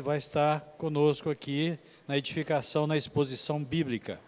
Marcos vai estar conosco aqui na edificação, na exposição bíblica.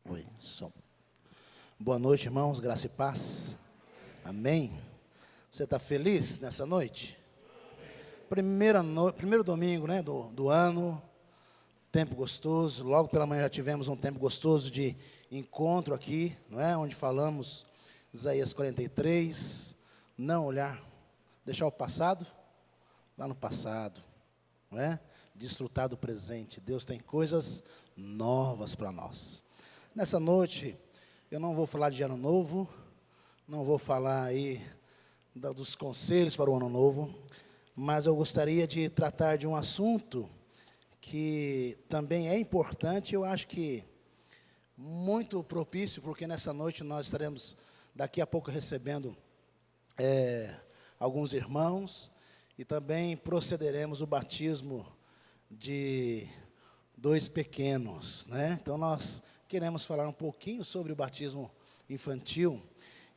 Oi, som. Boa noite, irmãos, graça e paz. Amém. Você está feliz nessa noite? Primeiro domingo, né, do ano, tempo gostoso. Logo pela manhã já tivemos um tempo gostoso de encontro aqui, não é? Onde falamos Isaías 43, não olhar, deixar o passado lá no passado, não é? Desfrutar do presente. Deus tem coisas novas para nós. Nessa noite, eu não vou falar de ano novo, não vou falar aí dos conselhos para o ano novo, mas eu gostaria de tratar de um assunto que também é importante, eu acho que muito propício, porque nessa noite nós estaremos daqui a pouco recebendo alguns irmãos, e também procederemos o batismo de 2 pequenos, né? Então nós queremos falar um pouquinho sobre o batismo infantil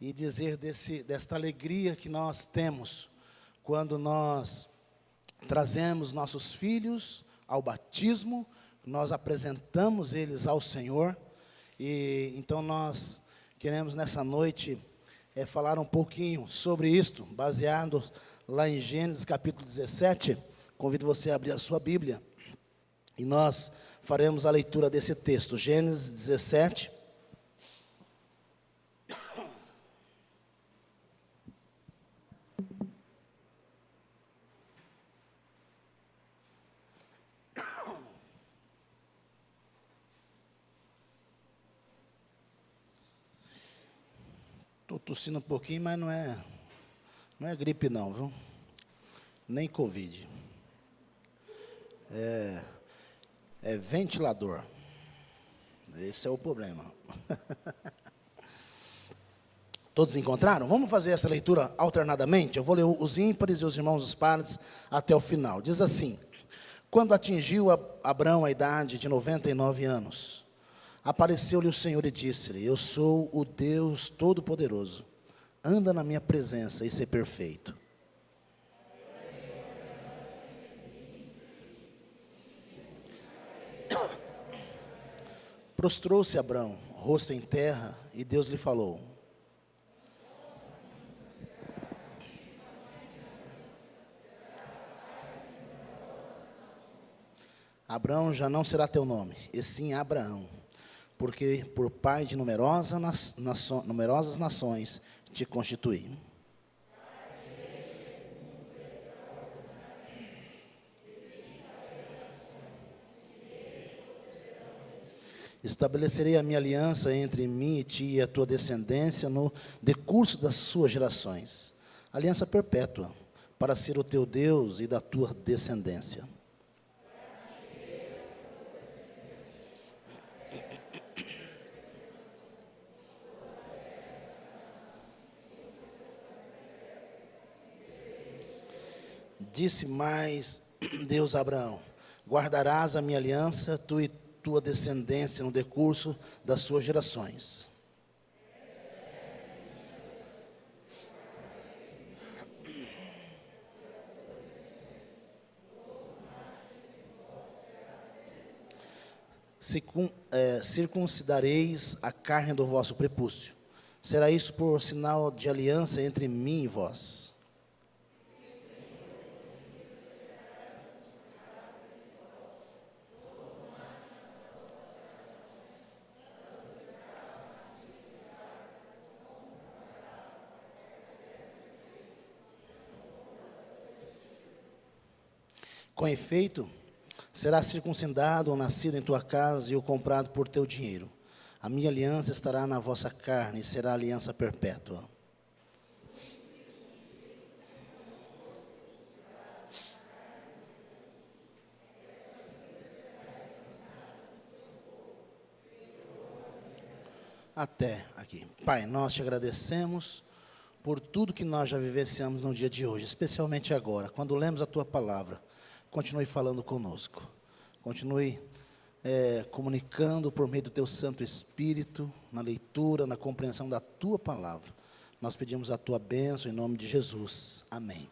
e dizer desta alegria que nós temos quando nós trazemos nossos filhos ao batismo, nós apresentamos eles ao Senhor. E então nós queremos nessa noite falar um pouquinho sobre isto, baseado lá em Gênesis capítulo 17. Convido você a abrir a sua Bíblia e nós faremos a leitura desse texto, Gênesis 17. Estou tossindo um pouquinho, mas não é gripe não, viu? Nem Covid. É ventilador. Esse é o problema. Todos encontraram? Vamos fazer essa leitura alternadamente? Eu vou ler os ímpares e os irmãos os pares até o final. Diz assim: quando atingiu Abrão a idade de 99 anos, apareceu-lhe o Senhor e disse-lhe: eu sou o Deus Todo-Poderoso. Anda na minha presença e ser perfeito. Prostrou-se Abrão, rosto em terra, e Deus lhe falou: Abrão já não será teu nome, e sim Abraão, porque por pai de numerosas nações te constituí. Estabelecerei a minha aliança entre mim e ti e a tua descendência no decurso das suas gerações, aliança perpétua, para ser o teu Deus e da tua descendência. Disse mais Deus a Abraão: guardarás a minha aliança, tu e tua descendência no decurso das suas gerações. Circuncidareis a carne do vosso prepúcio. Será isso por sinal de aliança entre mim e vós. Com efeito, será circuncidado ou nascido em tua casa e o comprado por teu dinheiro. A minha aliança estará na vossa carne e será aliança perpétua. Até aqui. Pai, nós te agradecemos por tudo que nós já vivenciamos no dia de hoje, especialmente agora, quando lemos a tua palavra. Continue falando conosco. Continue comunicando por meio do teu Santo Espírito, na leitura, na compreensão da tua palavra. Nós pedimos a tua bênção em nome de Jesus. Amém.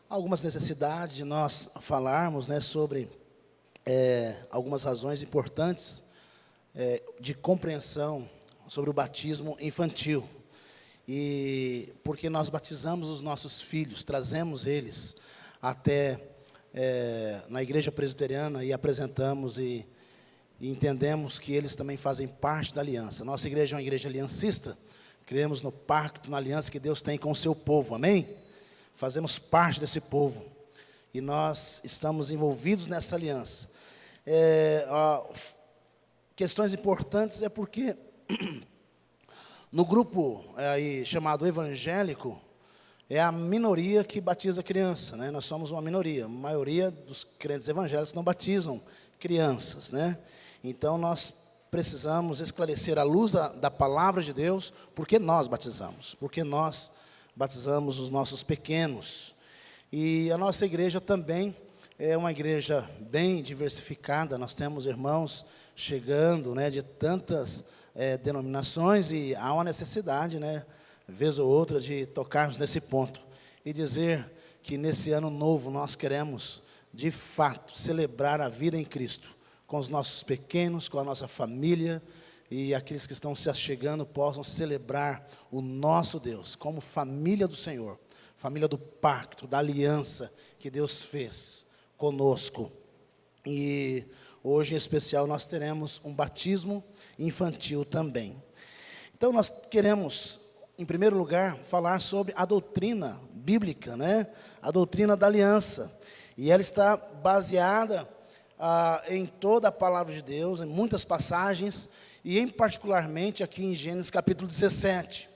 Algumas necessidades de nós falarmos, sobre algumas razões importantes de compreensão sobre o batismo infantil. E porque nós batizamos os nossos filhos, trazemos eles até na igreja presbiteriana e apresentamos e entendemos que eles também fazem parte da aliança. Nossa igreja é uma igreja aliancista, cremos no pacto, na aliança que Deus tem com o seu povo, amém? Fazemos parte desse povo e nós estamos envolvidos nessa aliança. Questões importantes é porque no grupo aí chamado evangélico, é a minoria que batiza criança, Nós somos uma minoria. A maioria dos crentes evangélicos não batizam crianças, Então, nós precisamos esclarecer à luz da palavra de Deus, porque nós batizamos os nossos pequenos. E a nossa igreja também é uma igreja bem diversificada. Nós temos irmãos chegando, de tantas denominações, e há uma necessidade, vez ou outra, de tocarmos nesse ponto e dizer que nesse ano novo nós queremos, de fato, celebrar a vida em Cristo, com os nossos pequenos, com a nossa família, e aqueles que estão se achegando possam celebrar o nosso Deus, como família do Senhor, família do pacto, da aliança que Deus fez conosco. E hoje, em especial, nós teremos um batismo infantil também. Então, nós queremos, em primeiro lugar, falar sobre a doutrina bíblica, A doutrina da aliança. E ela está baseada em toda a palavra de Deus, em muitas passagens, e em particularmente aqui em Gênesis capítulo 17,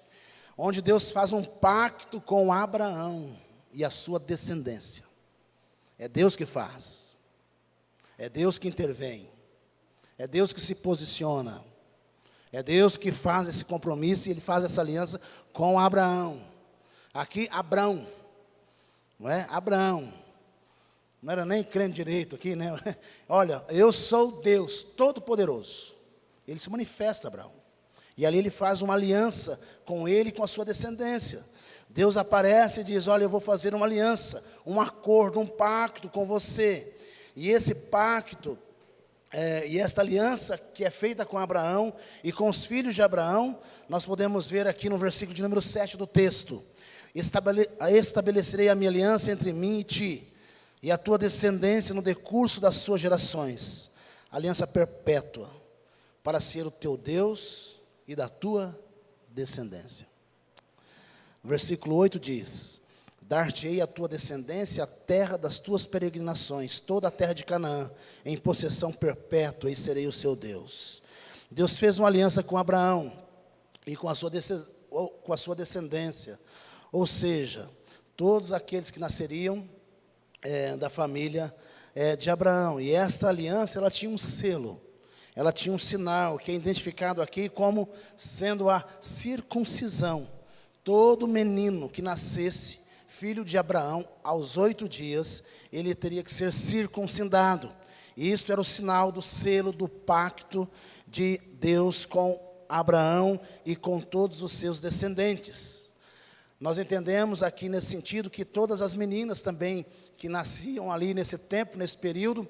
onde Deus faz um pacto com Abraão e a sua descendência. É Deus que faz. É Deus que intervém. É Deus que se posiciona. É Deus que faz esse compromisso e Ele faz essa aliança com Abraão. Aqui, Abrão. Não é? Abraão. Não era nem crente direito aqui, Olha, eu sou Deus Todo-Poderoso. Ele se manifesta, Abraão. E ali Ele faz uma aliança com ele e com a sua descendência. Deus aparece e diz, olha, eu vou fazer uma aliança, um acordo, um pacto com você. E esse pacto, e esta aliança que é feita com Abraão e com os filhos de Abraão, nós podemos ver aqui no versículo de número 7 do texto. Estabelecerei a minha aliança entre mim e ti, e a tua descendência no decurso das suas gerações, aliança perpétua, para ser o teu Deus e da tua descendência. Versículo 8 diz, dar-te-ei a tua descendência a terra das tuas peregrinações, toda a terra de Canaã, em possessão perpétua, e serei o seu Deus. Deus fez uma aliança com Abraão e com a sua descendência, ou seja, todos aqueles que nasceriam da família de Abraão. E esta aliança, ela tinha um selo, ela tinha um sinal, que é identificado aqui como sendo a circuncisão. Todo menino que nascesse filho de Abraão, aos 8 dias, ele teria que ser circuncidado. E isto era o sinal do selo do pacto de Deus com Abraão e com todos os seus descendentes. Nós entendemos aqui nesse sentido que todas as meninas também que nasciam ali nesse tempo, nesse período,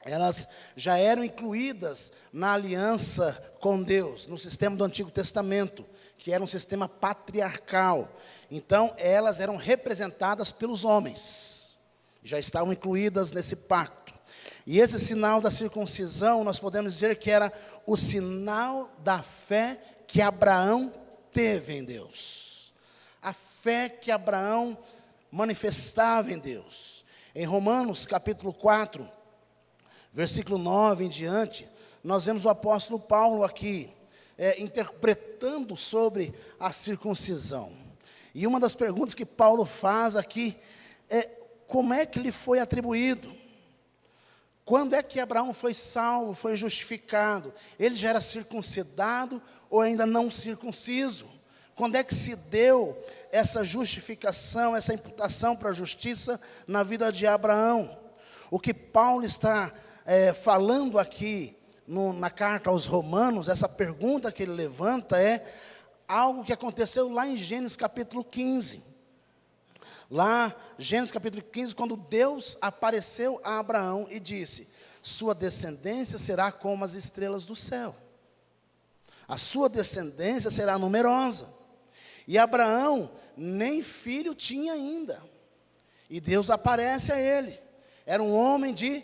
elas já eram incluídas na aliança com Deus, no sistema do Antigo Testamento, que era um sistema patriarcal. Então, elas eram representadas pelos homens, já estavam incluídas nesse pacto. E esse sinal da circuncisão, nós podemos dizer que era o sinal da fé que Abraão teve em Deus. A fé que Abraão manifestava em Deus. Em Romanos capítulo 4, versículo 9 em diante, nós vemos o apóstolo Paulo aqui, interpretando sobre a circuncisão. E uma das perguntas que Paulo faz aqui é: como é que lhe foi atribuído? Quando é que Abraão foi salvo, foi justificado? Ele já era circuncidado ou ainda não circunciso? Quando é que se deu essa justificação, essa imputação para a justiça na vida de Abraão? O que Paulo está falando aqui na carta aos Romanos, essa pergunta que ele levanta é algo que aconteceu lá em Gênesis capítulo 15. Lá, Gênesis capítulo 15, quando Deus apareceu a Abraão e disse: sua descendência será como as estrelas do céu. A sua descendência será numerosa. E Abraão nem filho tinha ainda. E Deus aparece a ele. Era um homem de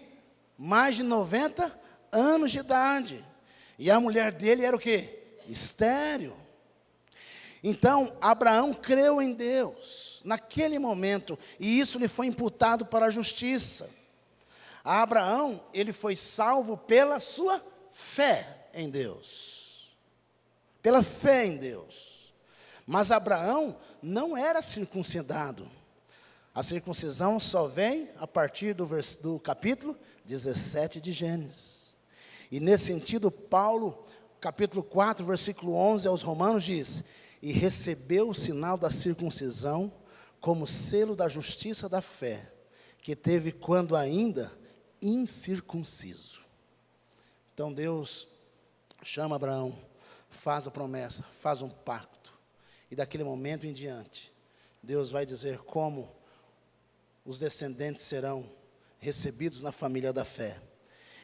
mais de 90 anos de idade. E a mulher dele era o quê? Estéril. Então, Abraão creu em Deus, naquele momento, e isso lhe foi imputado para a justiça. A Abraão, ele foi salvo pela sua fé em Deus. Pela fé em Deus. Mas Abraão não era circuncidado. A circuncisão só vem a partir do capítulo 17 de Gênesis. E nesse sentido, Paulo, capítulo 4, versículo 11 aos Romanos diz: e recebeu o sinal da circuncisão como selo da justiça da fé, que teve quando ainda incircunciso. Então Deus chama Abraão, faz a promessa, faz um pacto, e daquele momento em diante, Deus vai dizer como os descendentes serão recebidos na família da fé.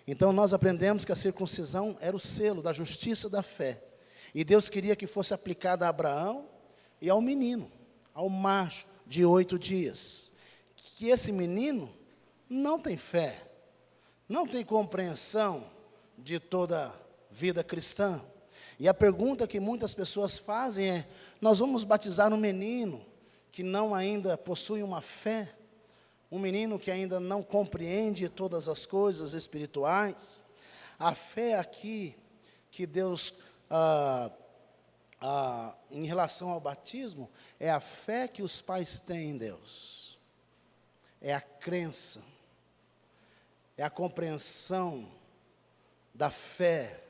Então nós aprendemos que a circuncisão era o selo da justiça da fé, e Deus queria que fosse aplicada a Abraão e ao menino, ao macho de 8 dias. Que esse menino não tem fé, não tem compreensão de toda a vida cristã. E a pergunta que muitas pessoas fazem é: nós vamos batizar um menino que não ainda possui uma fé? Um menino que ainda não compreende todas as coisas espirituais? A fé aqui que Deus em relação ao batismo, é a fé que os pais têm em Deus, é a crença, é a compreensão da fé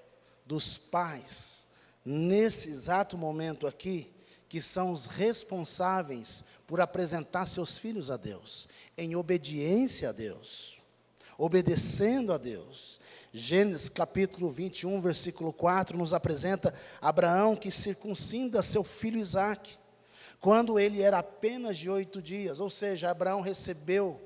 dos pais, nesse exato momento aqui, que são os responsáveis por apresentar seus filhos a Deus, em obediência a Deus, obedecendo a Deus. Gênesis capítulo 21, versículo 4, nos apresenta Abraão que circuncida seu filho Isaque, quando ele era apenas de 8 dias, ou seja, Abraão recebeu,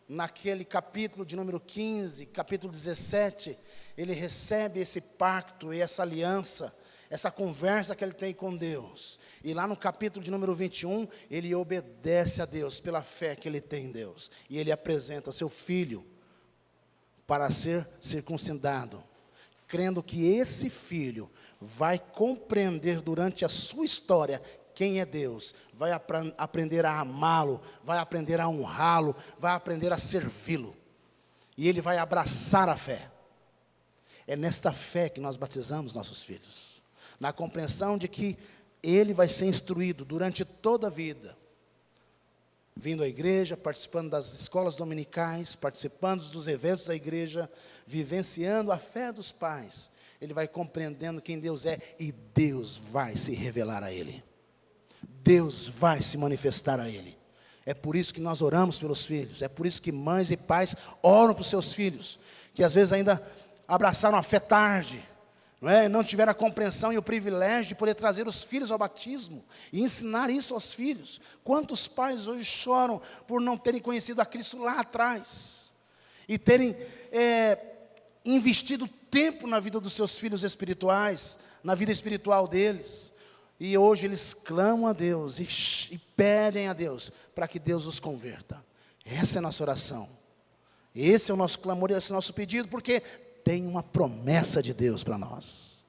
naquele capítulo de número 15, capítulo 17, ele recebe esse pacto e essa aliança, essa conversa que ele tem com Deus, e lá no capítulo de número 21, ele obedece a Deus, pela fé que ele tem em Deus, e ele apresenta seu filho, para ser circuncidado, crendo que esse filho vai compreender durante a sua história quem é Deus, vai aprender a amá-lo, vai aprender a honrá-lo, vai aprender a servi-lo, e ele vai abraçar a fé. É nesta fé que nós batizamos nossos filhos, na compreensão de que ele vai ser instruído durante toda a vida, vindo à igreja, participando das escolas dominicais, participando dos eventos da igreja, vivenciando a fé dos pais. Ele vai compreendendo quem Deus é, e Deus vai se revelar a ele. Deus vai se manifestar a ele. É por isso que nós oramos pelos filhos, é por isso que mães e pais oram para os seus filhos, que às vezes ainda abraçaram a fé tarde, não tiveram a compreensão e o privilégio de poder trazer os filhos ao batismo e ensinar isso aos filhos. Quantos pais hoje choram por não terem conhecido a Cristo lá atrás e terem investido tempo na vida dos seus filhos espirituais, na vida espiritual deles, e hoje eles clamam a Deus e pedem a Deus para que Deus os converta. Essa é a nossa oração, esse é o nosso clamor, esse é o nosso pedido, porque tem uma promessa de Deus para nós,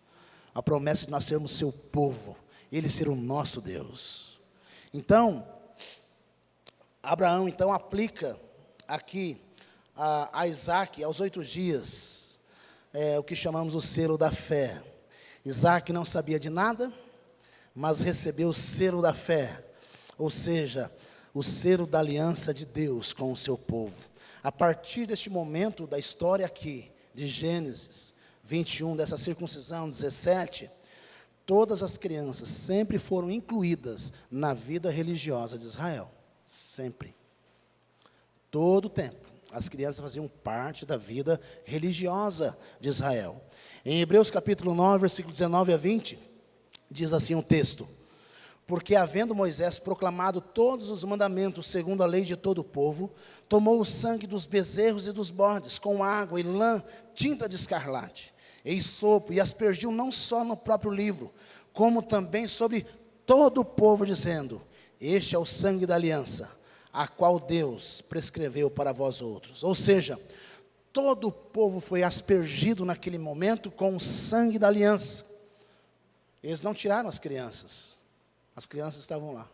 a promessa de nós sermos seu povo, Ele ser o nosso Deus. Então, Abraão então aplica aqui a Isaac aos 8 dias, o que chamamos o selo da fé. Isaac não sabia de nada, mas recebeu o selo da fé, ou seja, o selo da aliança de Deus com o seu povo. A partir deste momento da história aqui, de Gênesis 21, dessa circuncisão 17, todas as crianças sempre foram incluídas na vida religiosa de Israel. Sempre. Todo o tempo. As crianças faziam parte da vida religiosa de Israel. Em Hebreus capítulo 9, versículo 19 a 20, diz assim o texto: porque havendo Moisés proclamado todos os mandamentos segundo a lei de todo o povo, tomou o sangue dos bezerros e dos bodes, com água e lã, tinta de escarlate, e hisopo, e aspergiu não só no próprio livro, como também sobre todo o povo, dizendo: este é o sangue da aliança, a qual Deus prescreveu para vós outros. Ou seja, todo o povo foi aspergido naquele momento com o sangue da aliança. Eles não tiraram as crianças estavam lá,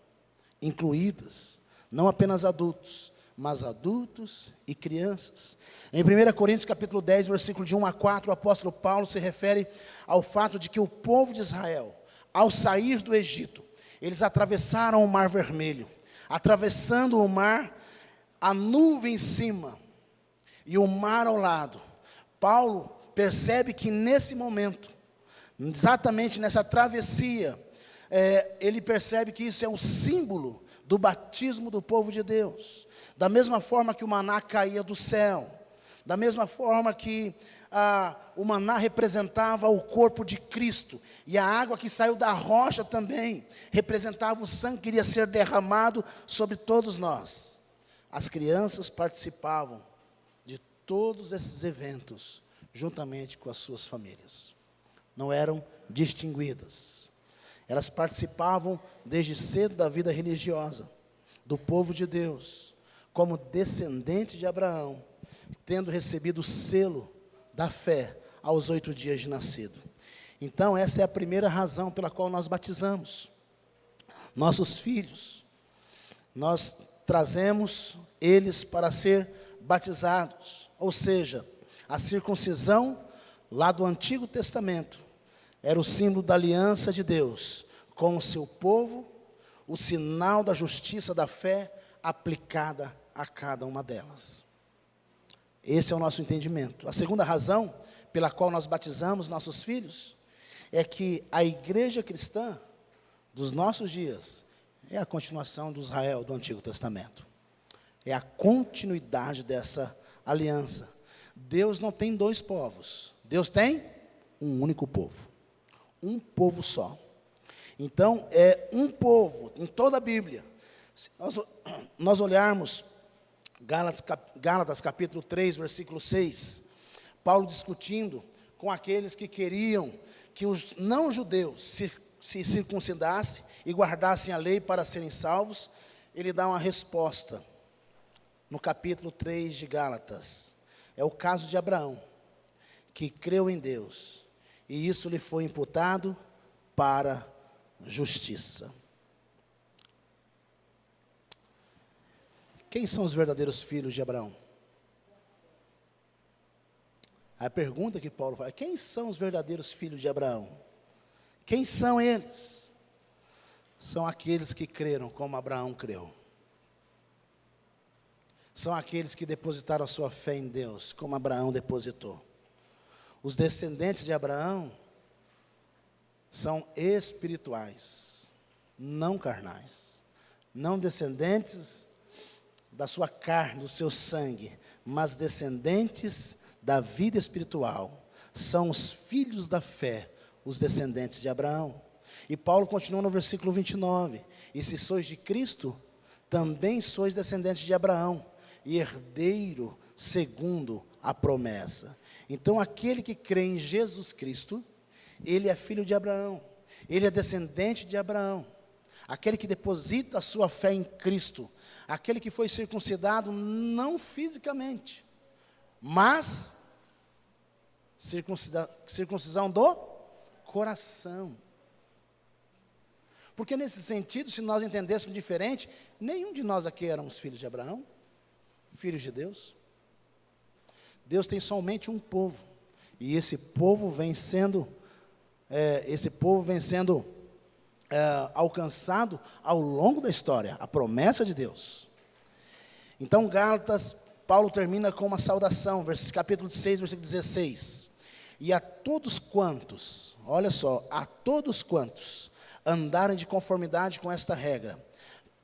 incluídas, não apenas adultos, mas adultos e crianças. Em 1 Coríntios capítulo 10, versículo de 1 a 4, o apóstolo Paulo se refere ao fato de que o povo de Israel, ao sair do Egito, eles atravessaram o Mar Vermelho. Atravessando o mar, a nuvem em cima e o mar ao lado. Paulo percebe que nesse momento, exatamente nessa travessia, ele percebe que isso é um símbolo do batismo do povo de Deus. Da mesma forma que o maná caía do céu, da mesma forma que o maná representava o corpo de Cristo, e a água que saiu da rocha também representava o sangue que iria ser derramado sobre todos nós. As crianças participavam de todos esses eventos, juntamente com as suas famílias. Não eram distinguidas. Elas participavam desde cedo da vida religiosa, do povo de Deus, como descendentes de Abraão, tendo recebido o selo da fé aos 8 dias de nascido. Então, essa é a primeira razão pela qual nós batizamos nossos filhos. Nós trazemos eles para ser batizados. Ou seja, a circuncisão lá do Antigo Testamento era o símbolo da aliança de Deus com o seu povo, o sinal da justiça da fé aplicada a cada uma delas. Esse é o nosso entendimento. A segunda razão pela qual nós batizamos nossos filhos é que a igreja cristã dos nossos dias é a continuação do Israel do Antigo Testamento. É a continuidade dessa aliança. Deus não tem dois povos. Deus tem um único povo. Um povo só. Então, é um povo em toda a Bíblia. Se nós olharmos Gálatas capítulo 3, versículo 6, Paulo discutindo com aqueles que queriam que os não-judeus se circuncidassem e guardassem a lei para serem salvos, ele dá uma resposta no capítulo 3 de Gálatas. É o caso de Abraão, que creu em Deus, e isso lhe foi imputado para justiça. Quem são os verdadeiros filhos de Abraão? A pergunta que Paulo faz: quem são os verdadeiros filhos de Abraão? Quem são eles? São aqueles que creram como Abraão creu. São aqueles que depositaram a sua fé em Deus, como Abraão depositou. Os descendentes de Abraão são espirituais, não carnais. Não descendentes da sua carne, do seu sangue, mas descendentes da vida espiritual. São os filhos da fé, os descendentes de Abraão. E Paulo continua no versículo 29. E se sois de Cristo, também sois descendentes de Abraão, e herdeiro segundo a promessa. Então, aquele que crê em Jesus Cristo, ele é filho de Abraão, ele é descendente de Abraão. Aquele que deposita a sua fé em Cristo, aquele que foi circuncidado não fisicamente, mas circuncisão do coração. Porque nesse sentido, se nós entendêssemos diferente, nenhum de nós aqui éramos filhos de Abraão. filhos de Deus. Deus tem somente um povo, e esse povo vem sendo alcançado ao longo da história, a promessa de Deus. Então, Gálatas, Paulo termina com uma saudação, capítulo 6, versículo 16. E a todos quantos, olha só, a todos quantos andarem de conformidade com esta regra,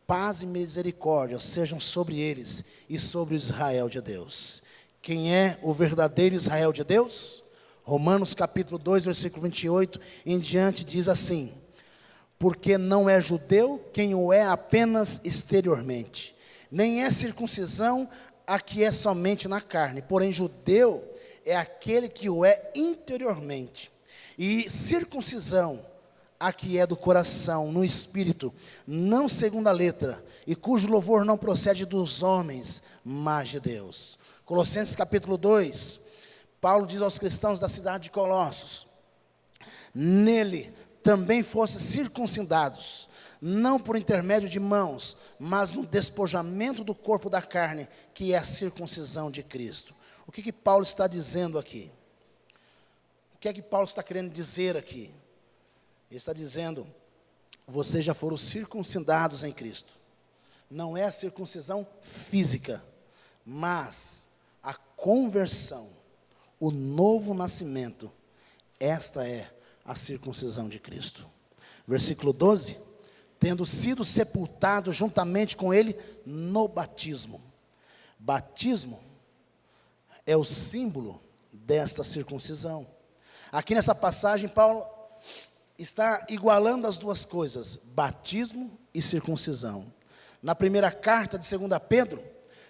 paz e misericórdia sejam sobre eles e sobre o Israel de Deus. Quem é o verdadeiro Israel de Deus? Romanos capítulo 2, versículo 28 em diante diz assim: porque não é judeu quem o é apenas exteriormente, nem é circuncisão a que é somente na carne, porém judeu é aquele que o é interiormente, e circuncisão a que é do coração, no espírito, não segundo a letra, e cujo louvor não procede dos homens, mas de Deus. Colossenses capítulo 2, Paulo diz aos cristãos da cidade de Colossos: nele também fossem circuncidados, não por intermédio de mãos, mas no despojamento do corpo da carne, que é a circuncisão de Cristo. O que Paulo está dizendo aqui? O que é que Paulo está querendo dizer aqui? Ele está dizendo: vocês já foram circuncidados em Cristo. Não é a circuncisão física, mas a conversão, o novo nascimento. Esta é a circuncisão de Cristo. Versículo 12: tendo sido sepultado juntamente com ele no batismo. Batismo é o símbolo desta circuncisão. Aqui nessa passagem, Paulo está igualando as duas coisas, batismo e circuncisão. Na primeira carta de 2 Pedro,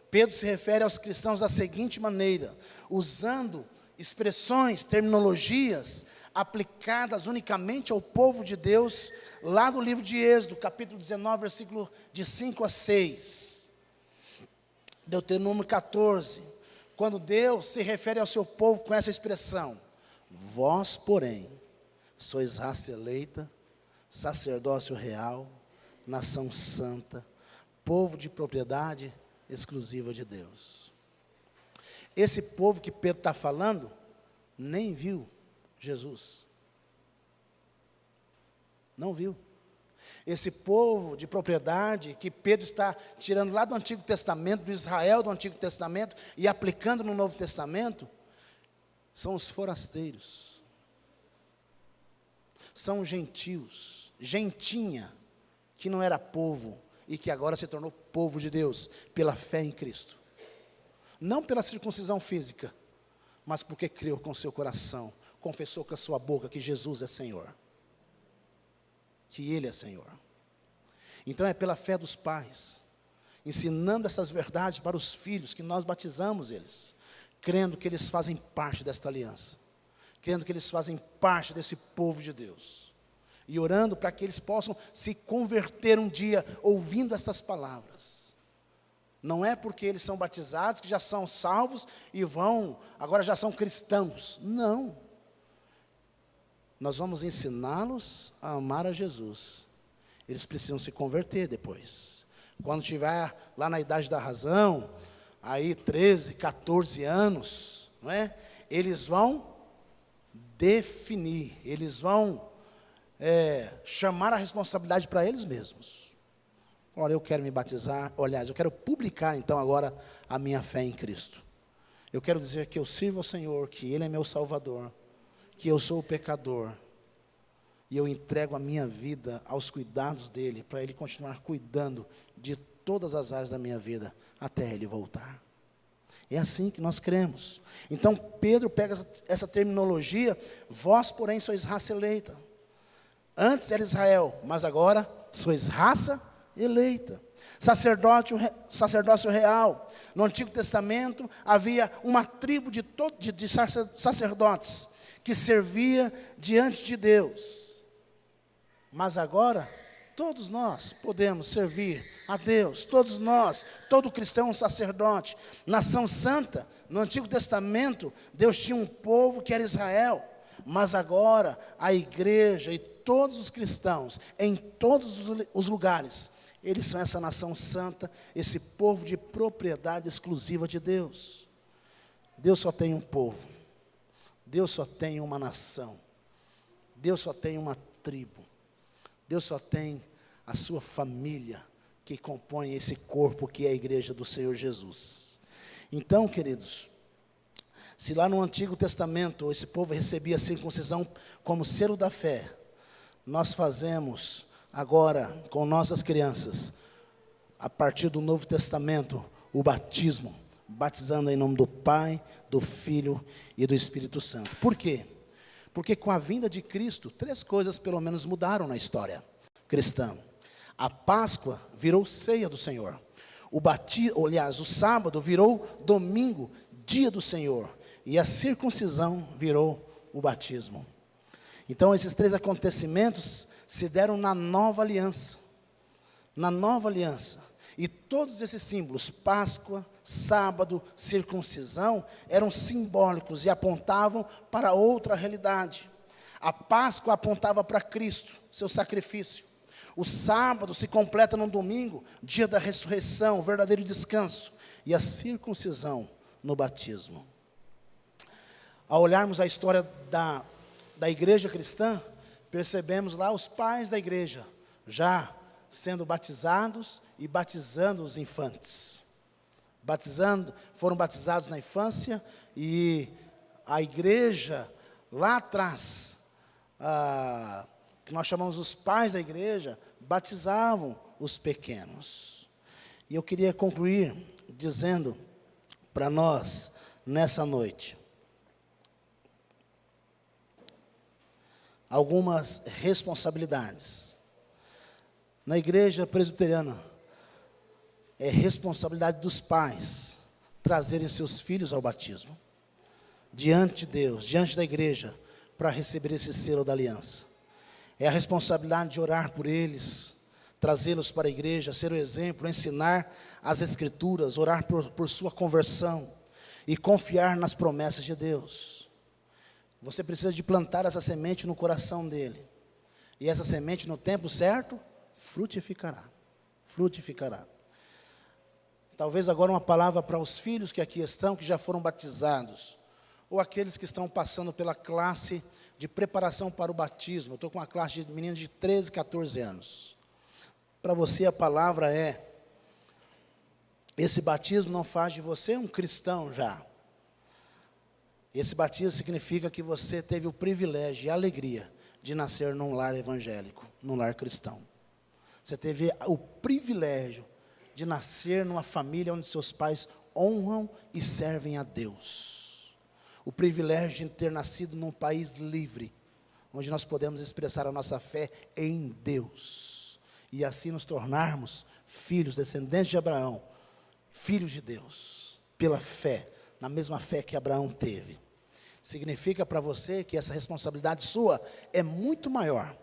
Pedro se refere aos cristãos da seguinte maneira, usando expressões, terminologias aplicadas unicamente ao povo de Deus, lá do livro de Êxodo, capítulo 19, versículo de 5 a 6. Deuteronômio 14, quando Deus se refere ao seu povo com essa expressão: vós, porém, sois raça eleita, sacerdócio real, nação santa, povo de propriedade exclusiva de Deus. Esse povo que Pedro está falando, nem viu Jesus. Não viu. Esse povo de propriedade que Pedro está tirando lá do Antigo Testamento, do Israel do Antigo Testamento, e aplicando no Novo Testamento, são os forasteiros. São gentios, gentinha, que não era povo, e que agora se tornou povo de Deus, pela fé em Cristo. Não pela circuncisão física, mas porque creu com seu coração, confessou com a sua boca que Jesus é Senhor, que Ele é Senhor. Então é pela fé dos pais, ensinando essas verdades para os filhos, que nós batizamos eles, crendo que eles fazem parte desta aliança, crendo que eles fazem parte desse povo de Deus, e orando para que eles possam se converter um dia, ouvindo estas palavras. Não é porque eles são batizados, que já são salvos, e agora já são cristãos, não. Nós vamos ensiná-los a amar a Jesus, eles precisam se converter depois, quando estiver lá na idade da razão, aí 13, 14 anos, não é? Eles vão definir, eles vão chamar a responsabilidade para eles mesmos. Olha, eu quero me batizar, aliás, eu quero publicar então agora a minha fé em Cristo. Eu quero dizer que eu sirvo ao Senhor, que Ele é meu Salvador, que eu sou o pecador, e eu entrego a minha vida aos cuidados dEle, para Ele continuar cuidando de todas as áreas da minha vida, até Ele voltar. É assim que nós cremos. Então Pedro pega essa terminologia: vós porém sois raça eleita. Antes era Israel, mas agora sois raça eleita. Sacerdócio real. No Antigo Testamento havia uma tribo de sacerdotes que servia diante de Deus. Mas agora, todos nós podemos servir a Deus, todos nós, todo cristão é um sacerdote. Nação santa, no Antigo Testamento, Deus tinha um povo que era Israel, mas agora a igreja e todos os cristãos, em todos os lugares, Eles são essa nação santa, esse povo de propriedade exclusiva de Deus. Deus só tem um povo. Deus só tem uma nação. Deus só tem uma tribo. Deus só tem a sua família que compõe esse corpo que é a igreja do Senhor Jesus. Então, queridos, se lá no Antigo Testamento esse povo recebia a circuncisão como selo da fé, nós fazemos agora com nossas crianças, a partir do Novo Testamento, o batismo, batizando em nome do Pai, do Filho e do Espírito Santo. Por quê? Porque com a vinda de Cristo, 3 coisas pelo menos mudaram na história cristã. A Páscoa virou ceia do Senhor. O sábado virou domingo, dia do Senhor. E a circuncisão virou o batismo. Então, esses 3 acontecimentos se deram na nova aliança. Na nova aliança. E todos esses símbolos, Páscoa, sábado, circuncisão, eram simbólicos e apontavam para outra realidade. A Páscoa apontava para Cristo, seu sacrifício. O sábado se completa no domingo, dia da ressurreição, verdadeiro descanso. E a circuncisão no batismo. Ao olharmos a história da igreja cristã, percebemos lá os pais da igreja, já sendo batizados e batizando os infantes. Foram batizados na infância e a igreja lá atrás, que nós chamamos os pais da igreja, batizavam os pequenos. E eu queria concluir dizendo para nós, nessa noite, algumas responsabilidades. Na igreja presbiteriana, é responsabilidade dos pais trazerem seus filhos ao batismo, diante de Deus, diante da igreja, para receber esse selo da aliança. É a responsabilidade de orar por eles, trazê-los para a igreja, ser o exemplo, ensinar as escrituras, orar por sua conversão e confiar nas promessas de Deus. Você precisa de plantar essa semente no coração dele. E essa semente, no tempo certo, frutificará. Frutificará. Talvez agora uma palavra para os filhos que aqui estão, que já foram batizados. Ou aqueles que estão passando pela classe de preparação para o batismo. Eu estou com uma classe de meninos de 13, 14 anos. Para você a palavra é: esse batismo não faz de você um cristão já. Esse batismo significa que você teve o privilégio e a alegria de nascer num lar evangélico, num lar cristão. Você teve o privilégio de nascer numa família onde seus pais honram e servem a Deus. O privilégio de ter nascido num país livre, onde nós podemos expressar a nossa fé em Deus. E assim nos tornarmos filhos, descendentes de Abraão, filhos de Deus, pela fé, na mesma fé que Abraão teve. Significa para você que essa responsabilidade sua é muito maior.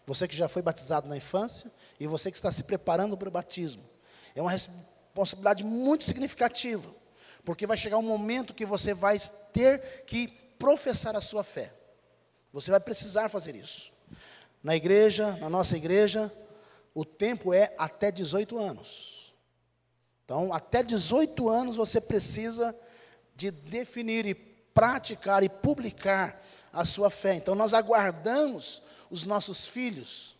Você que já foi batizado na infância e você que está se preparando para o batismo. É uma responsabilidade muito significativa, porque vai chegar um momento que você vai ter que professar a sua fé. Você vai precisar fazer isso. Na igreja, na nossa igreja, o tempo é até 18 anos. Então, até 18 anos você precisa de definir e praticar e publicar a sua fé. Então, nós aguardamos os nossos filhos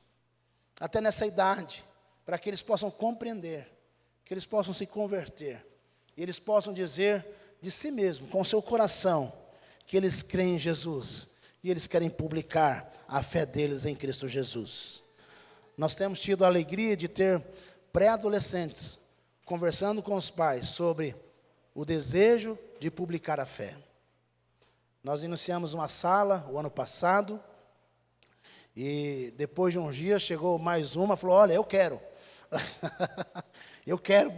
até nessa idade, para que eles possam compreender, que eles possam se converter, e eles possam dizer de si mesmo, com o seu coração, que eles creem em Jesus, e eles querem publicar a fé deles em Cristo Jesus. Nós temos tido a alegria de ter pré-adolescentes conversando com os pais sobre o desejo de publicar a fé. Nós iniciamos uma sala o ano passado, e depois de uns dias chegou mais uma, falou: olha, eu quero, eu quero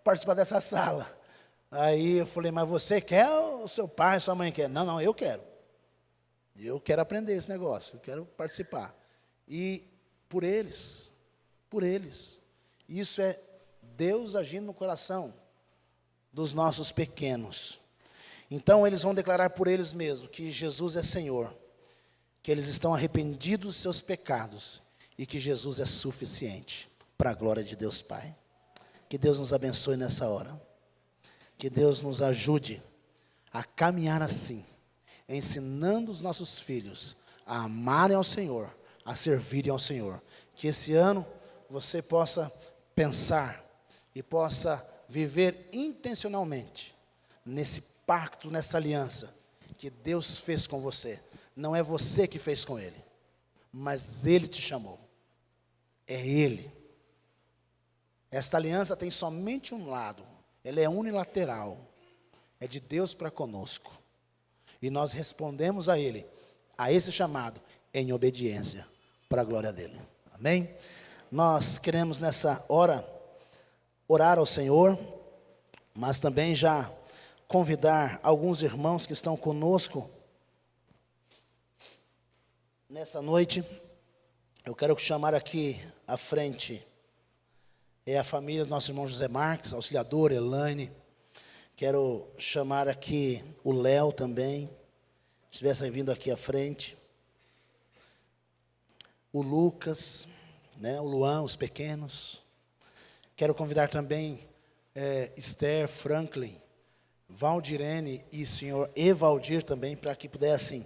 participar dessa sala. Aí eu falei: mas você quer ou seu pai, sua mãe quer? Não, eu quero aprender esse negócio, eu quero participar. E por eles, isso é Deus agindo no coração dos nossos pequenos. Então eles vão declarar por eles mesmos que Jesus é Senhor, que eles estão arrependidos dos seus pecados e que Jesus é suficiente para a glória de Deus Pai. Que Deus nos abençoe nessa hora. Que Deus nos ajude a caminhar assim, ensinando os nossos filhos a amarem ao Senhor, a servirem ao Senhor. Que esse ano você possa pensar e possa viver intencionalmente nesse pacto, nessa aliança que Deus fez com você. Não é você que fez com Ele, mas Ele te chamou. É Ele. Esta aliança tem somente um lado, ela é unilateral, é de Deus para conosco. E nós respondemos a Ele, a esse chamado, em obediência, para a glória dEle. Amém? Nós queremos nessa hora orar ao Senhor, mas também já convidar alguns irmãos que estão conosco nessa noite. Eu quero chamar aqui à frente a família do nosso irmão José Marques, auxiliador, Elaine. Quero chamar aqui o Léo também, se estivessem vindo aqui à frente. O Lucas, o Luan, os pequenos. Quero convidar também Esther, Franklin, Valdirene e senhor Evaldir também, para que pudessem,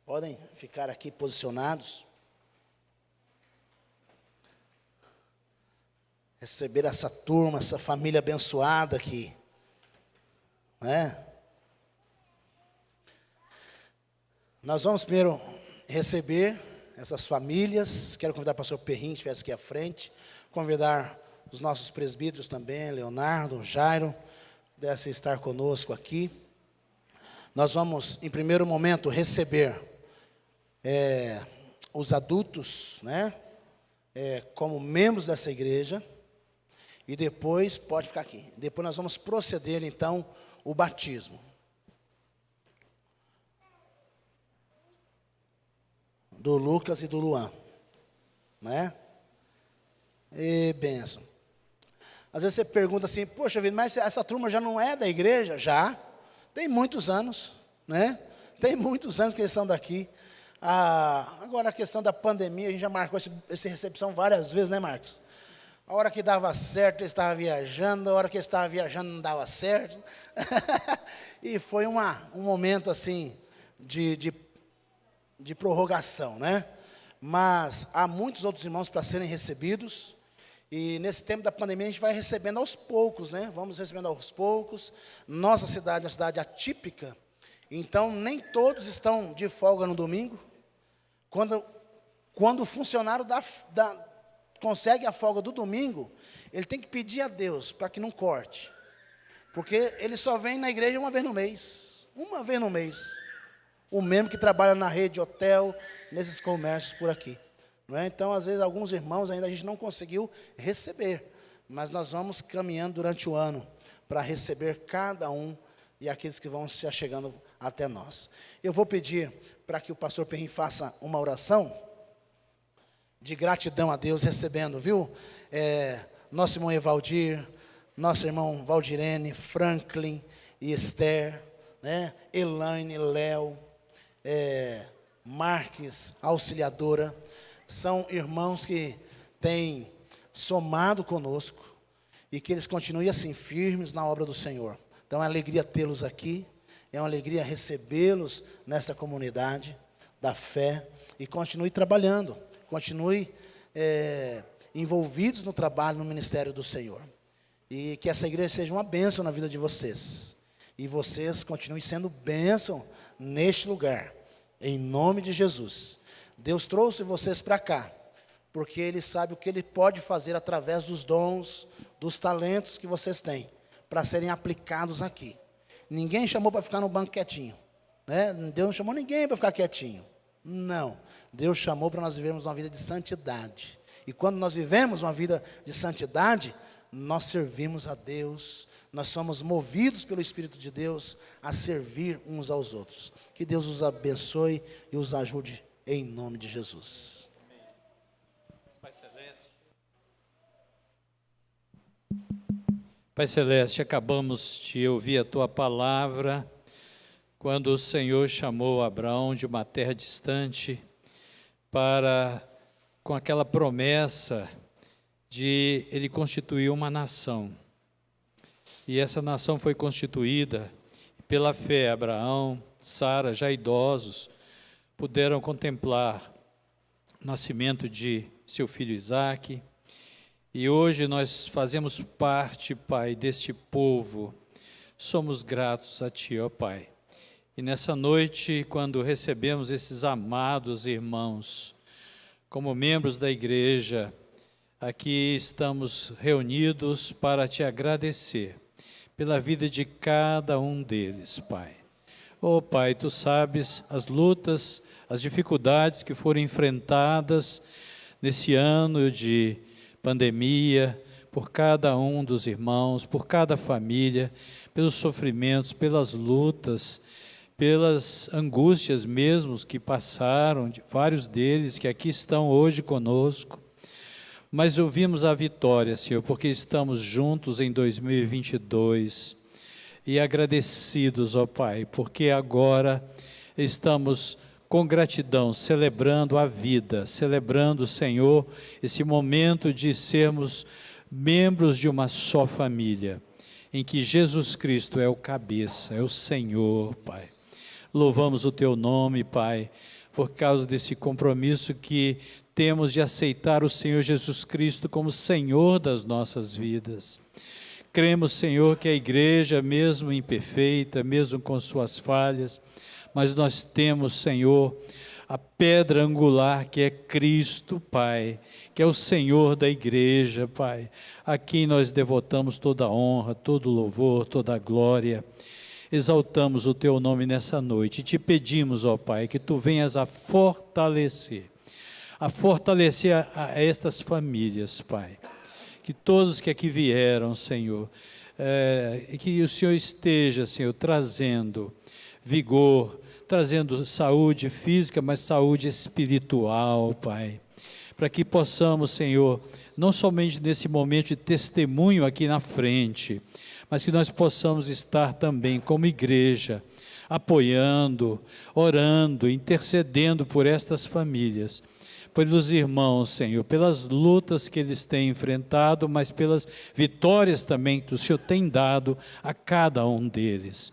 podem ficar aqui posicionados. Receber essa turma, essa família abençoada aqui, Nós vamos primeiro receber essas famílias. Quero convidar o pastor Perrin, que estivesse aqui à frente, convidar os nossos presbíteros também, Leonardo, Jairo, pudessem estar conosco aqui. Nós vamos, em primeiro momento, receber os adultos, como membros dessa igreja. E depois, pode ficar aqui, depois nós vamos proceder então o batismo. Do Lucas e do Luan, E bênção. Às vezes você pergunta assim, poxa vida, mas essa turma já não é da igreja? Já, tem muitos anos, Tem muitos anos que eles são daqui. Agora a questão da pandemia, a gente já marcou essa recepção várias vezes, Marcos? A hora que dava certo, ele estava viajando, a hora que ele estava viajando não dava certo. E foi um momento assim, de prorrogação, Mas há muitos outros irmãos para serem recebidos. E nesse tempo da pandemia a gente vai recebendo aos poucos, Vamos recebendo aos poucos. Nossa cidade é uma cidade atípica, então nem todos estão de folga no domingo. Quando o funcionário consegue a folga do domingo, ele tem que pedir a Deus para que não corte, porque ele só vem na igreja uma vez no mês. O mesmo que trabalha na rede de hotel, nesses comércios por aqui. Então, às vezes, alguns irmãos ainda a gente não conseguiu receber, mas nós vamos caminhando durante o ano para receber cada um e aqueles que vão se achegando até nós. Eu vou pedir para que o pastor Perrin faça uma oração de gratidão a Deus, recebendo, viu? Nosso irmão Evaldir, nosso irmão Valdirene, Franklin e Esther, Elaine, Léo, Marques, auxiliadora, são irmãos que têm somado conosco e que eles continuem assim, firmes na obra do Senhor. Então é uma alegria tê-los aqui, é uma alegria recebê-los nessa comunidade da fé e continue trabalhando, continue envolvidos no trabalho, no ministério do Senhor. E que essa igreja seja uma bênção na vida de vocês. E vocês continuem sendo bênção neste lugar, em nome de Jesus. Deus trouxe vocês para cá, porque Ele sabe o que Ele pode fazer através dos dons, dos talentos que vocês têm, para serem aplicados aqui. Ninguém chamou para ficar no banco quietinho, Deus não chamou ninguém para ficar quietinho. Não, Deus chamou para nós vivermos uma vida de santidade. E quando nós vivemos uma vida de santidade, nós servimos a Deus, nós somos movidos pelo Espírito de Deus a servir uns aos outros. Que Deus os abençoe e os ajude em nome de Jesus. Pai Celeste, acabamos de ouvir a Tua palavra, quando o Senhor chamou Abraão de uma terra distante, com aquela promessa de ele constituir uma nação. E essa nação foi constituída pela fé. Abraão, Sara, já idosos, puderam contemplar o nascimento de seu filho Isaque. E hoje nós fazemos parte, Pai, deste povo. Somos gratos a Ti, ó Pai. E nessa noite, quando recebemos esses amados irmãos, como membros da igreja, aqui estamos reunidos para Te agradecer pela vida de cada um deles, Pai. Ó Pai, Tu sabes as lutas, as dificuldades que foram enfrentadas nesse ano de pandemia, por cada um dos irmãos, por cada família, pelos sofrimentos, pelas lutas, pelas angústias mesmo que passaram, vários deles que aqui estão hoje conosco. Mas ouvimos a vitória, Senhor, porque estamos juntos em 2022 e agradecidos, ó Pai, porque agora estamos com gratidão, celebrando a vida, celebrando, Senhor, esse momento de sermos membros de uma só família, em que Jesus Cristo é o cabeça, é o Senhor, Pai. Louvamos o Teu nome, Pai, por causa desse compromisso que temos de aceitar o Senhor Jesus Cristo como Senhor das nossas vidas. Cremos, Senhor, que a igreja, mesmo imperfeita, mesmo com suas falhas, mas nós temos, Senhor, a pedra angular que é Cristo, Pai, que é o Senhor da igreja, Pai, a quem nós devotamos toda a honra, todo o louvor, toda a glória. Exaltamos o Teu nome nessa noite e Te pedimos, ó Pai, que Tu venhas a fortalecer a estas famílias, Pai. Que todos que aqui vieram, Senhor, que o Senhor esteja, Senhor, trazendo vigor, trazendo saúde física, mas saúde espiritual, Pai. Para que possamos, Senhor, não somente nesse momento de testemunho aqui na frente, mas que nós possamos estar também como igreja, apoiando, orando, intercedendo por estas famílias, pelos irmãos, Senhor, pelas lutas que eles têm enfrentado, mas pelas vitórias também que o Senhor tem dado a cada um deles.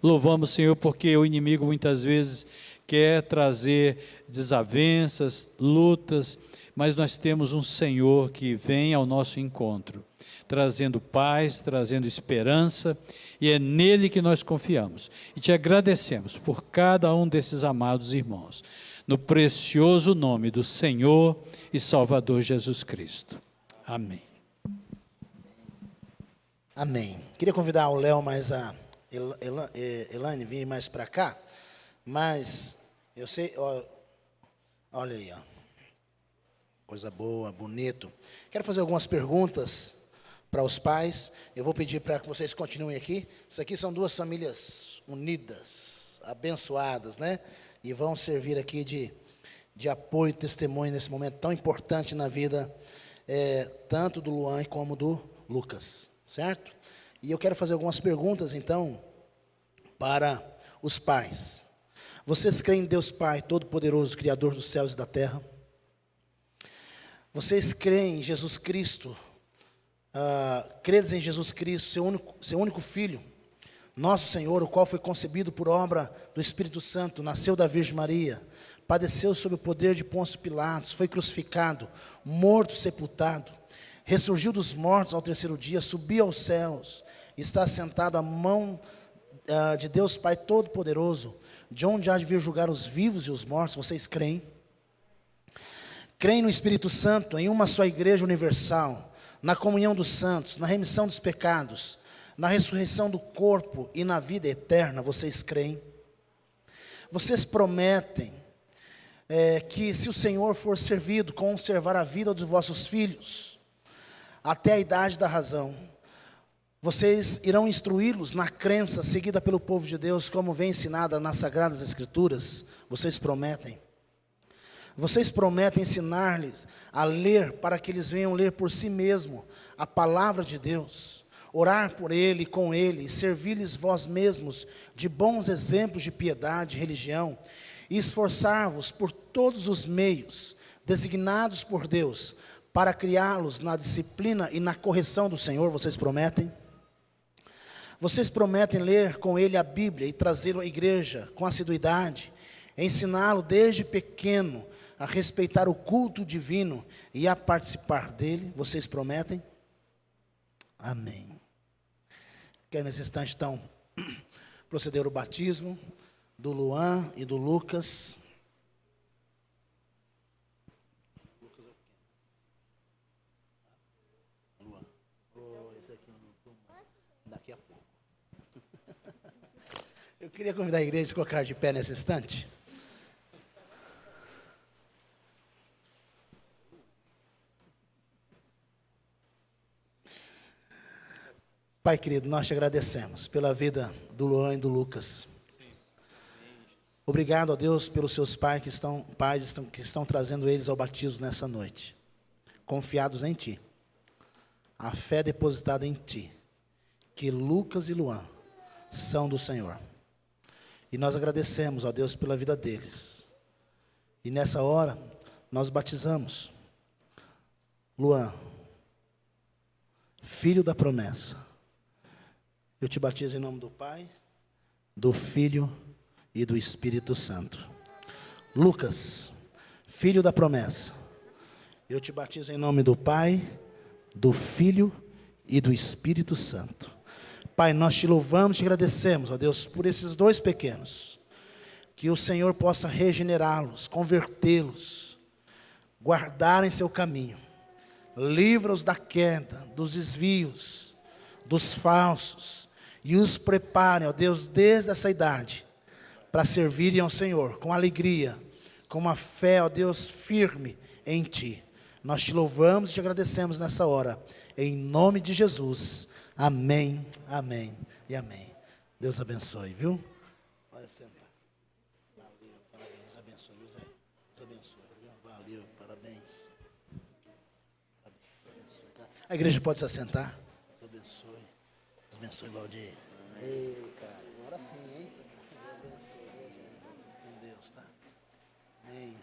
Louvamos, Senhor, porque o inimigo muitas vezes quer trazer desavenças, lutas, mas nós temos um Senhor que vem ao nosso encontro, trazendo paz, trazendo esperança, e é nele que nós confiamos. E Te agradecemos por cada um desses amados irmãos, no precioso nome do Senhor e Salvador Jesus Cristo. Amém. Amém. Queria convidar o Léo mais a Elaine vir mais para cá, mas eu sei, olha aí, ó, coisa boa, bonito. Quero fazer algumas perguntas para os pais. Eu vou pedir para que vocês continuem aqui. Isso aqui são duas famílias unidas, abençoadas, né? E vão servir aqui de apoio e testemunho nesse momento tão importante na vida, tanto do Luan como do Lucas, certo? E eu quero fazer algumas perguntas, então, para os pais. Vocês creem em Deus Pai, Todo-Poderoso, Criador dos céus e da terra? Vocês creem em Jesus Cristo, credes em Jesus Cristo, seu único Filho, nosso Senhor, o qual foi concebido por obra do Espírito Santo, nasceu da Virgem Maria, padeceu sob o poder de Pôncio Pilatos, foi crucificado, morto, sepultado, ressurgiu dos mortos ao terceiro dia, subiu aos céus, está sentado à mão de Deus Pai Todo-Poderoso, de onde há de vir julgar os vivos e os mortos. Vocês creem? Creem no Espírito Santo, em uma só igreja universal, na comunhão dos santos, na remissão dos pecados, na ressurreição do corpo e na vida eterna. Vocês creem? Vocês prometem que se o Senhor for servido, conservar a vida dos vossos filhos, até a idade da razão, vocês irão instruí-los na crença seguida pelo povo de Deus, como vem ensinada nas Sagradas Escrituras? Vocês prometem? Vocês prometem ensinar-lhes a ler, para que eles venham ler por si mesmos a palavra de Deus, orar por Ele, com Ele, e servir-lhes vós mesmos de bons exemplos de piedade e religião, e esforçar-vos por todos os meios designados por Deus, para criá-los na disciplina e na correção do Senhor, vocês prometem? Vocês prometem ler com ele a Bíblia e trazê-lo à igreja com assiduidade, ensiná-lo desde pequeno a respeitar o culto divino e a participar dele? Vocês prometem? Amém. Quero nesse instante, então, proceder o batismo do Luan e do Lucas. Luan. Esse aqui daqui a pouco. Eu queria convidar a igreja a se colocar de pé nesse instante. Pai querido, nós te agradecemos pela vida do Luan e do Lucas. Obrigado, ó Deus, pelos seus pais que estão trazendo eles ao batismo nessa noite, confiados em Ti, a fé depositada em Ti, que Lucas e Luan são do Senhor. E nós agradecemos, ó Deus, pela vida deles. E nessa hora, nós batizamos Luan, filho da promessa. Eu te batizo em nome do Pai, do Filho e do Espírito Santo. Lucas, filho da promessa. Eu te batizo em nome do Pai, do Filho e do Espírito Santo. Pai, nós te louvamos e te agradecemos, ó Deus, por esses dois pequenos. Que o Senhor possa regenerá-los, convertê-los, guardar em seu caminho. Livra-os da queda, dos desvios, dos falsos. E os preparem, ó Deus, desde essa idade, para servirem ao Senhor, com alegria, com uma fé, ó Deus, firme em Ti. Nós te louvamos e te agradecemos nessa hora, em nome de Jesus. Amém, amém e amém. Deus abençoe, viu? Pode sentar. Valeu, parabéns, Deus abençoe, Deus abençoe, viu? Valeu, parabéns. A igreja pode se assentar. Abençoe, Valdir. Ei, cara, agora sim, hein? Abençoe, com Deus, tá? Amém.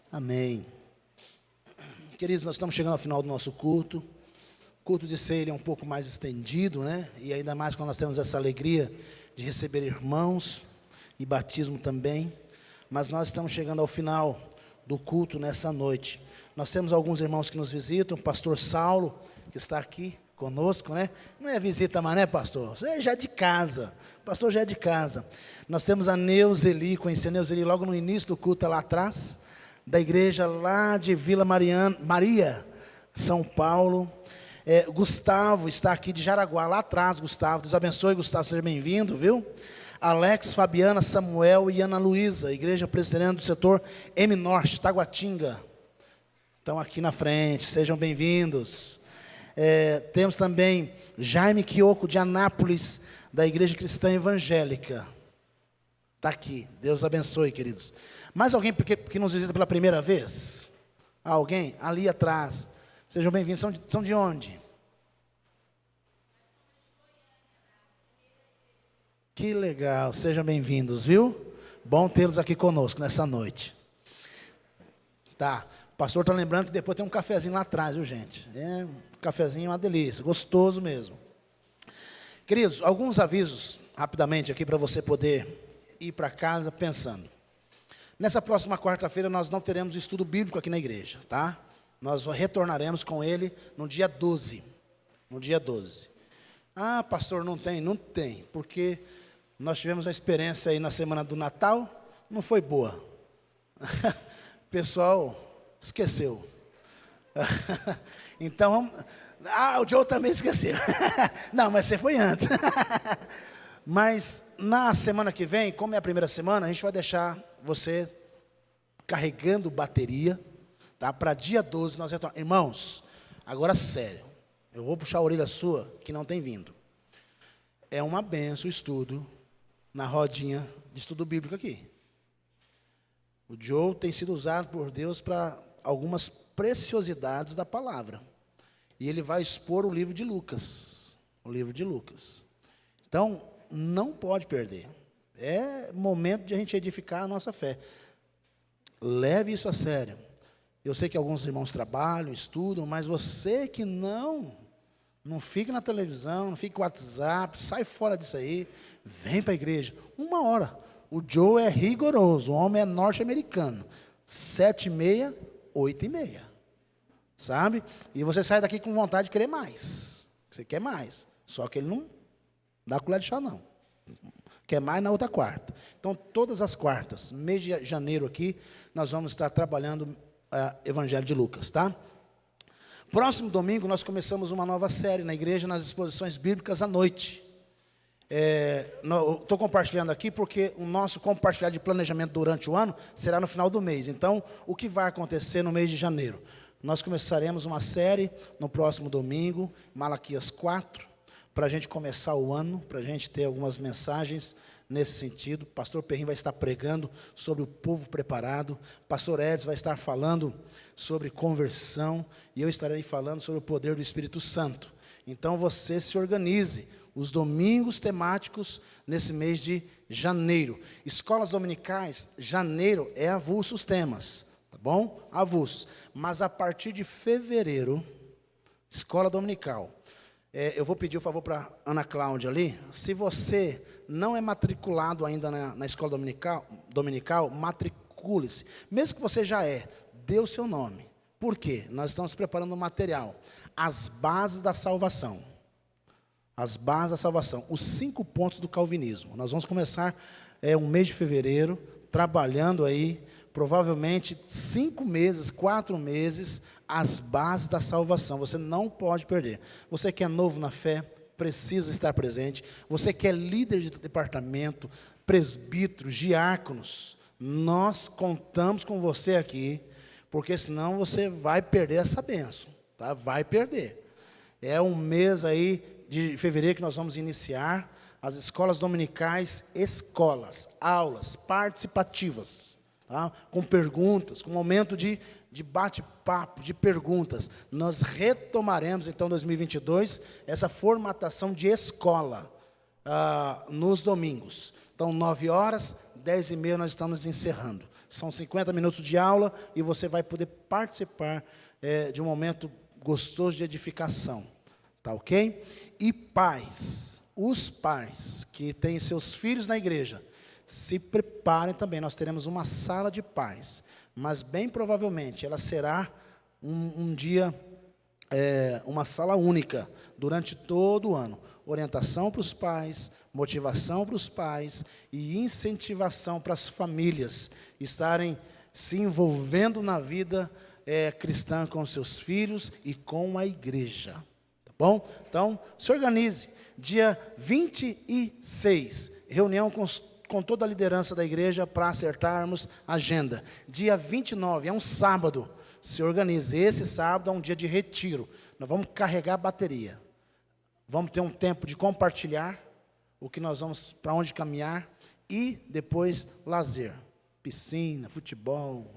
Amém. Queridos, nós estamos chegando ao final do nosso culto. O culto de ceia é um pouco mais estendido, né? E ainda mais quando nós temos essa alegria de receber irmãos e batismo também. Mas nós estamos chegando ao final do culto nessa noite. Nós temos alguns irmãos que nos visitam, o pastor Saulo, que está aqui conosco, né? Não é visita, mas né, pastor? Você já é de casa, o pastor já é de casa. Nós temos a Neuzeli, conheci a Neuzeli logo no início do culto, lá atrás, da igreja lá de Vila Maria, São Paulo. Gustavo está aqui de Jaraguá, lá atrás, Gustavo. Deus abençoe, Gustavo, seja bem-vindo, viu? Alex, Fabiana, Samuel e Ana Luísa, igreja presbiteriana do setor M Norte, Taguatinga. Estão aqui na frente, sejam bem-vindos. Temos também Jaime Quioco, de Anápolis, da Igreja Cristã Evangélica. Está aqui, Deus abençoe, queridos. Mais alguém que nos visita pela primeira vez? Alguém? Ali atrás. Sejam bem-vindos. São de onde? Que legal, sejam bem-vindos, viu? Bom tê-los aqui conosco nessa noite. Tá. O pastor está lembrando que depois tem um cafezinho lá atrás, viu, gente? Um cafezinho, uma delícia, gostoso mesmo. Queridos, alguns avisos, rapidamente aqui, para você poder ir para casa pensando. Nessa próxima quarta-feira, nós não teremos estudo bíblico aqui na igreja, tá? Nós retornaremos com ele no dia 12. No dia 12. Ah, pastor, não tem? Não tem, porque nós tivemos a experiência aí na semana do Natal, não foi boa. O pessoal esqueceu. Então, o Joe também esqueceu. Não, mas você foi antes. Mas na semana que vem, como é a primeira semana, a gente vai deixar você carregando bateria, tá? Para dia 12 nós retornamos. Irmãos, agora sério, eu vou puxar a orelha sua, que não tem vindo. É uma benção o estudo na rodinha de estudo bíblico aqui. O Joe tem sido usado por Deus para algumas preciosidades da palavra. E ele vai expor o livro de Lucas. O livro de Lucas. Então, não pode perder. É momento de a gente edificar a nossa fé. Leve isso a sério. Eu sei que alguns irmãos trabalham, estudam, mas você que não fique na televisão, não fique com o WhatsApp, sai fora disso aí, vem para a igreja. 1 hora. O Joe é rigoroso, o homem é norte-americano. 7h30, 8h30. Sabe? E você sai daqui com vontade de querer mais. Você quer mais. Só que ele não dá colher de chá, não. Quer mais na outra quarta. Então, todas as quartas, mês de janeiro aqui, nós vamos estar trabalhando Evangelho de Lucas, tá? Próximo domingo, nós começamos uma nova série na igreja, nas exposições bíblicas à noite. Estou compartilhando aqui porque o nosso compartilhar de planejamento durante o ano será no final do mês. Então, o que vai acontecer no mês de janeiro? Nós começaremos uma série no próximo domingo, Malaquias 4, para a gente começar o ano, para a gente ter algumas mensagens nesse sentido. O pastor Perrin vai estar pregando sobre o povo preparado, pastor Edson vai estar falando sobre conversão, e eu estarei falando sobre o poder do Espírito Santo. Então você se organize, os domingos temáticos nesse mês de janeiro. Escolas dominicais, janeiro é avulso os temas, tá bom? Avulsos. Mas a partir de fevereiro, escola dominical. Eu vou pedir um favor para a Ana Cláudia ali. Se você não é matriculado ainda na escola dominical, matricule-se. Mesmo que você já dê o seu nome. Por quê? Nós estamos preparando um material. As bases da salvação. As bases da salvação. Os 5 pontos do calvinismo. Nós vamos começar um mês de fevereiro, trabalhando aí, provavelmente 5 meses, 4 meses, as bases da salvação. Você não pode perder. Você que é novo na fé, precisa estar presente. Você que é líder de departamento, presbíteros, diáconos, nós contamos com você aqui, porque senão você vai perder essa bênção, tá? Vai perder. É um mês aí de fevereiro que nós vamos iniciar as escolas dominicais, aulas participativas, tá? Com perguntas, com momento de bate-papo, de perguntas. Nós retomaremos, então, em 2022, essa formatação de escola nos domingos. Então, 9 horas, 10h30 nós estamos encerrando. São 50 minutos de aula e você vai poder participar de um momento gostoso de edificação. Tá ok? E pais, os pais que têm seus filhos na igreja, se preparem também. Nós teremos uma sala de pais. Mas bem provavelmente ela será um dia, uma sala única, durante todo o ano. Orientação para os pais, motivação para os pais e incentivação para as famílias estarem se envolvendo na vida cristã com os seus filhos e com a igreja. Tá bom? Então, se organize. Dia 26, reunião com toda a liderança da igreja para acertarmos a agenda. Dia 29, é um sábado, se organize. Esse sábado é um dia de retiro. Nós vamos carregar a bateria. Vamos ter um tempo de compartilhar o que nós vamos, para onde caminhar, e depois lazer. Piscina, futebol,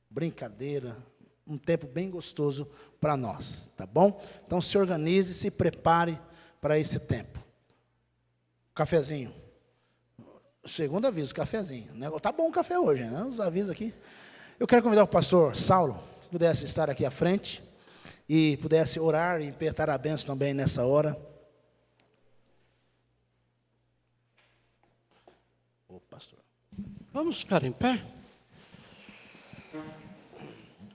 brincadeira, um tempo bem gostoso para nós, tá bom? Então se organize, se prepare para esse tempo. Cafezinho. Segundo aviso, cafezinho. Tá bom o café hoje, né? Os avisos aqui. Eu quero convidar o pastor Saulo, que pudesse estar aqui à frente, e pudesse orar e apertar a bênção também nessa hora. Ô, pastor. Vamos ficar em pé?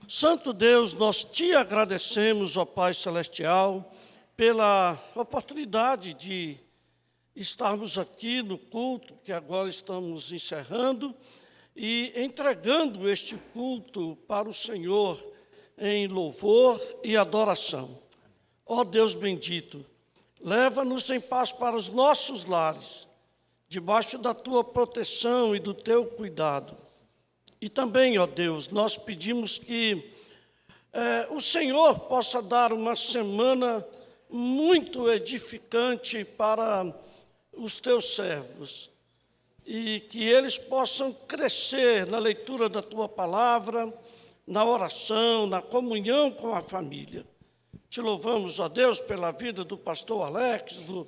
Santo Deus, nós te agradecemos, ó Pai Celestial, pela oportunidade de estarmos aqui no culto que agora estamos encerrando e entregando este culto para o Senhor em louvor e adoração. Ó Deus bendito, leva-nos em paz para os nossos lares, debaixo da tua proteção e do teu cuidado. E também, ó Deus, nós pedimos que o Senhor possa dar uma semana muito edificante para os teus servos, e que eles possam crescer na leitura da tua palavra, na oração, na comunhão com a família. Te louvamos, ó Deus, pela vida do pastor Alex, do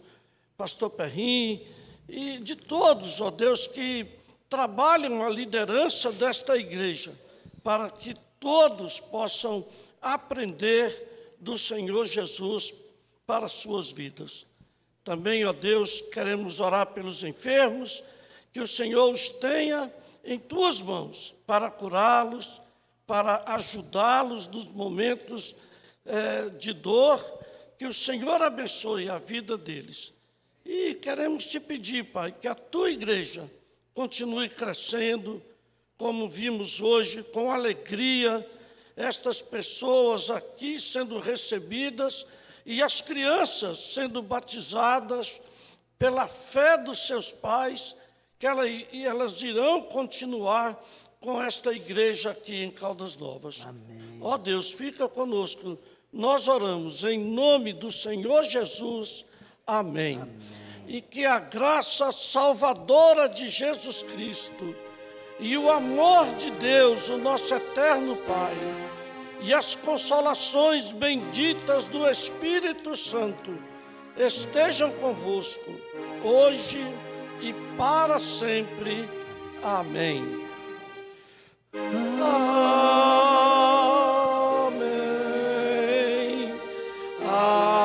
pastor Perrin, e de todos, ó Deus, que trabalham a liderança desta igreja, para que todos possam aprender do Senhor Jesus para as suas vidas. Também, ó Deus, queremos orar pelos enfermos, que o Senhor os tenha em tuas mãos, para curá-los, para ajudá-los nos momentos de dor, que o Senhor abençoe a vida deles. E queremos te pedir, Pai, que a tua igreja continue crescendo, como vimos hoje, com alegria, estas pessoas aqui sendo recebidas e as crianças sendo batizadas pela fé dos seus pais, que elas irão continuar com esta igreja aqui em Caldas Novas. Amém. Ó Deus, fica conosco. Nós oramos em nome do Senhor Jesus. Amém. Amém. E que a graça salvadora de Jesus Cristo e o amor de Deus, o nosso eterno Pai, e as consolações benditas do Espírito Santo estejam convosco, hoje e para sempre. Amém. Amém. Amém.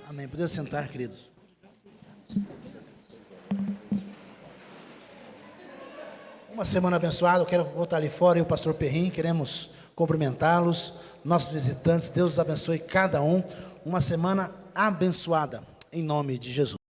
Amém. Podemos sentar, queridos. Uma semana abençoada. Eu quero voltar ali fora e o pastor Perrin, queremos cumprimentá-los, nossos visitantes. Deus os abençoe cada um. Uma semana abençoada, em nome de Jesus.